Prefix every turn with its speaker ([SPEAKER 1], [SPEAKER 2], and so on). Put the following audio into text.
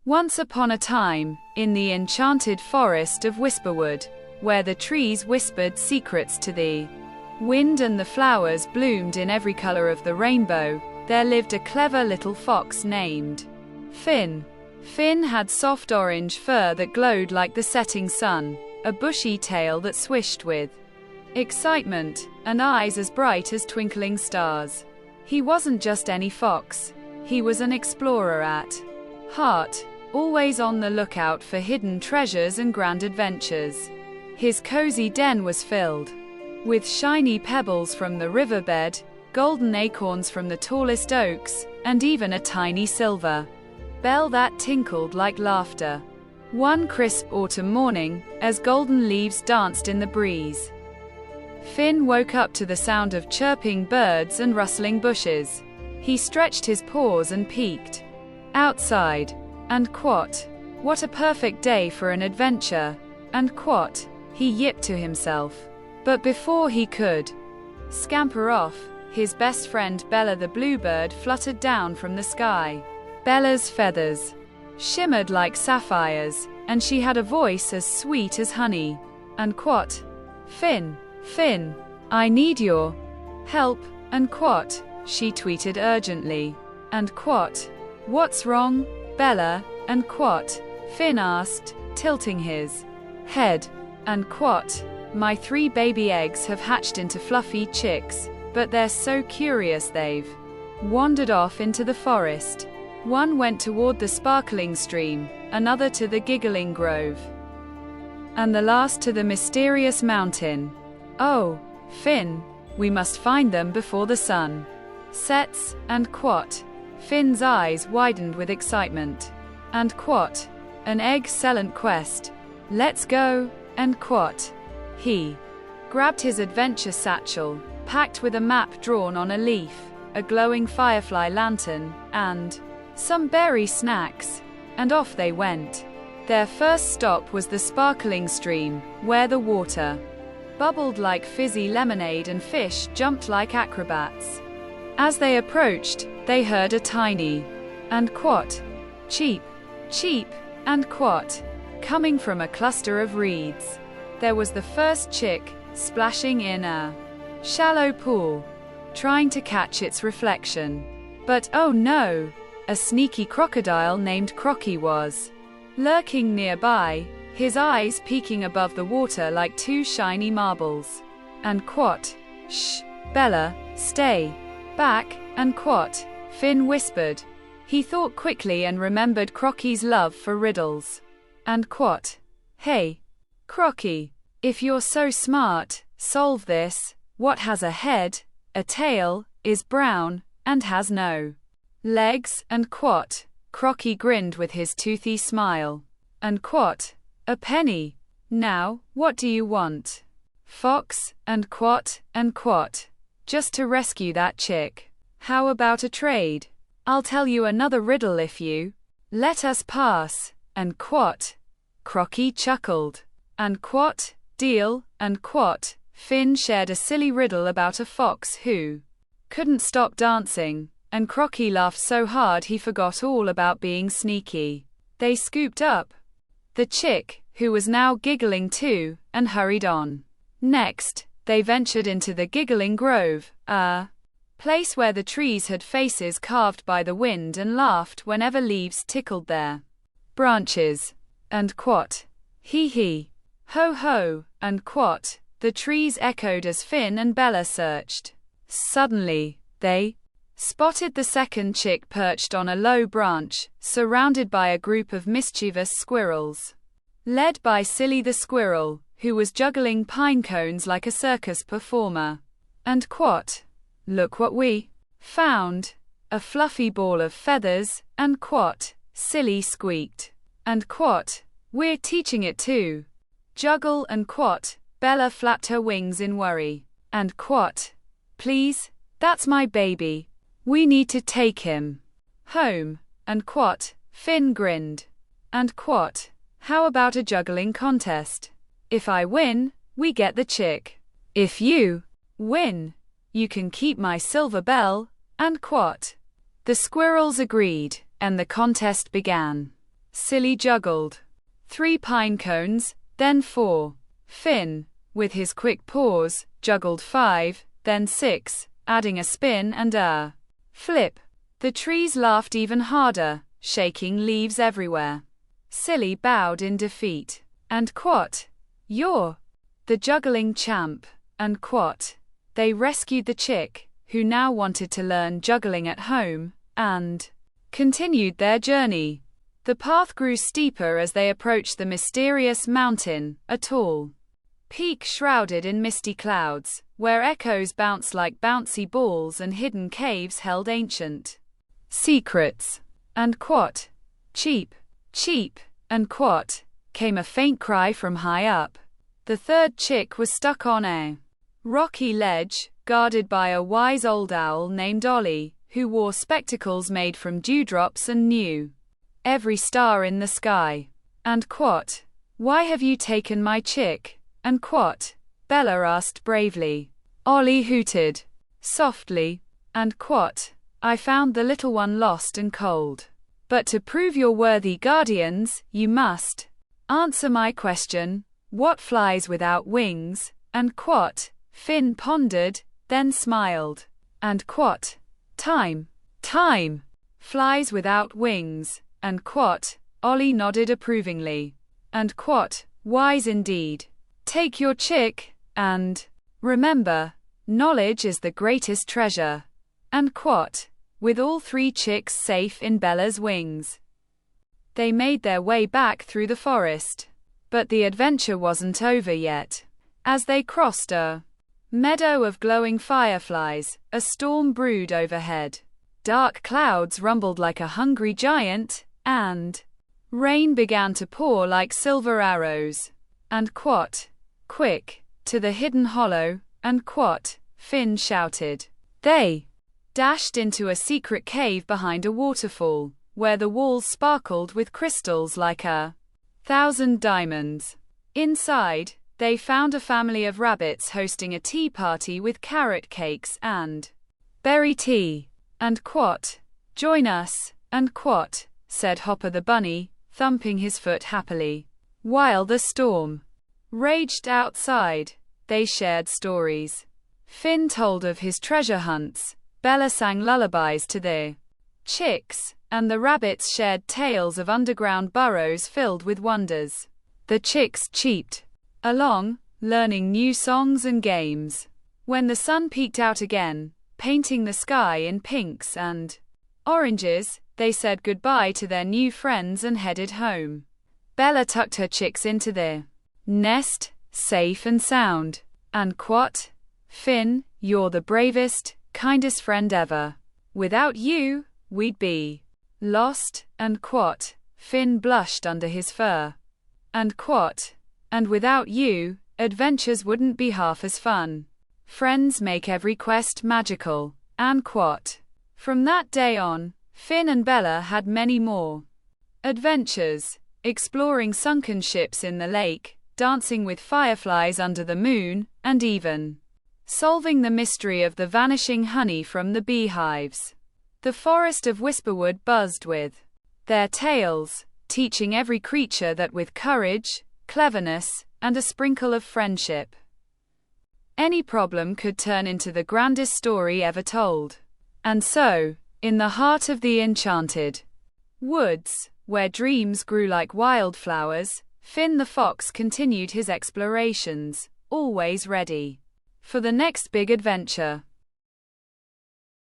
[SPEAKER 1] Once upon a time, in the enchanted forest of Whisperwood, where the trees whispered secrets to the wind and the flowers bloomed in every color of the rainbow, there lived a clever little fox named Finn. Finn had soft orange fur that glowed like the setting sun, a bushy tail that swished with excitement, and eyes as bright as twinkling stars. He wasn't just any fox. He was an explorer at heart, always on the lookout for hidden treasures and grand adventures. His cozy den was filled with shiny pebbles from the riverbed, golden acorns from the tallest oaks, and even a tiny silver bell that tinkled like laughter. One crisp autumn morning, as golden leaves danced in the breeze, Finn woke up to the sound of chirping birds and rustling bushes. He stretched his paws and peeked outside. And what a perfect day for an adventure, and he yipped to himself. But before he could scamper off, his best friend Bella the bluebird fluttered down from the sky. Bella's feathers shimmered like sapphires, and she had a voice as sweet as honey. And Finn, I need your help, and she tweeted urgently. And what's wrong, Bella, and Finn asked, tilting his head. And my 3 baby eggs have hatched into fluffy chicks, but they're so curious they've wandered off into the forest. One went toward the sparkling stream, another to the giggling grove, and the last to the mysterious mountain. Oh, Finn, we must find them before the sun sets, and Finn's eyes widened with excitement. And an excellent quest. Let's go, and he grabbed his adventure satchel, packed with a map drawn on a leaf, a glowing firefly lantern, and some berry snacks, and off they went. Their first stop was the sparkling stream, where the water bubbled like fizzy lemonade and fish jumped like acrobats. As they approached, they heard a tiny and cheep, cheep, and coming from a cluster of reeds. There was the first chick, splashing in a shallow pool, trying to catch its reflection. But oh no! A sneaky crocodile named Crocky was lurking nearby, his eyes peeking above the water like 2 shiny marbles. And shh, Bella, stay back, and Finn whispered. He thought quickly and remembered Crocky's love for riddles. And hey, Crocky, if you're so smart, solve this. What has a head, a tail, is brown, and has no legs? And Crocky grinned with his toothy smile. And a penny. Now, what do you want, Fox? And just to rescue that chick. How about a trade? I'll tell you another riddle if you let us pass. And Crocky chuckled. And deal. And Finn shared a silly riddle about a fox who couldn't stop dancing, and Crocky laughed so hard he forgot all about being sneaky. They scooped up the chick, who was now giggling too, and hurried on. Next, they ventured into the giggling grove, a place where the trees had faces carved by the wind and laughed whenever leaves tickled their branches. And hee hee, ho ho, and the trees echoed as Finn and Bella searched. Suddenly, they spotted the second chick perched on a low branch, surrounded by a group of mischievous squirrels, led by Silly the squirrel, who was juggling pine cones like a circus performer. And look what we found, a fluffy ball of feathers. And Silly squeaked. And we're teaching it to juggle. And Bella flapped her wings in worry. And please, that's my baby. We need to take him home. And Finn grinned. And how about a juggling contest? If I win, we get the chick. If you win, you can keep my silver bell. And the squirrels agreed, and the contest began. Silly juggled 3 pine cones, then 4. Finn, with his quick paws, juggled 5, then 6, adding a spin and a flip. The trees laughed even harder, shaking leaves everywhere. Silly bowed in defeat. And Quat, you're the juggling champ. And Quat. They rescued the chick, who now wanted to learn juggling at home, and continued their journey. The path grew steeper as they approached the mysterious mountain, a tall peak shrouded in misty clouds, where echoes bounced like bouncy balls and hidden caves held ancient secrets. And Quat, cheep, cheep, and Quat, came a faint cry from high up. The third chick was stuck on a rocky ledge, guarded by a wise old owl named Ollie, who wore spectacles made from dewdrops and knew every star in the sky. And Quat, why have you taken my chick? And Quat, Bella asked bravely. Ollie hooted softly. And Quat, I found the little one lost and cold. But to prove you're worthy guardians, you must answer my question. What flies without wings? And Quat, Finn pondered, then smiled. And Quat, time, time, flies without wings. And Quat, Ollie nodded approvingly. And Quat, wise indeed. Take your chick, and remember, knowledge is the greatest treasure. And Quat, with all 3 chicks safe in Bella's wings, they made their way back through the forest. But the adventure wasn't over yet. As they crossed a meadow of glowing fireflies, a storm brewed overhead. Dark clouds rumbled like a hungry giant, and rain began to pour like silver arrows. And Quat, quick, to the hidden hollow. And Quat, Finn shouted. They dashed into a secret cave behind a waterfall, where the walls sparkled with crystals like 1,000 diamonds. Inside, they found a family of rabbits hosting a tea party with carrot cakes and berry tea. And Quat, join us. And Quat, said Hopper the bunny, thumping his foot happily. While the storm raged outside, they shared stories. Finn told of his treasure hunts, Bella sang lullabies to the chicks, and the rabbits shared tales of underground burrows filled with wonders. The chicks cheeped along, learning new songs and games. When the sun peeked out again, painting the sky in pinks and oranges, they said goodbye to their new friends and headed home. Bella tucked her chicks into their nest, safe and sound. And Quat, Finn, you're the bravest, kindest friend ever. Without you, we'd be lost. And Quat, Finn blushed under his fur. And Quat, and without you, adventures wouldn't be half as fun. Friends make every quest magical. And Quat. From that day on, Finn and Bella had many more adventures, exploring sunken ships in the lake, dancing with fireflies under the moon, and even solving the mystery of the vanishing honey from the beehives. The forest of Whisperwood buzzed with their tales, teaching every creature that with courage, cleverness, and a sprinkle of friendship, any problem could turn into the grandest story ever told. And so, in the heart of the enchanted woods, where dreams grew like wildflowers, Finn the fox continued his explorations, always ready for the next big adventure.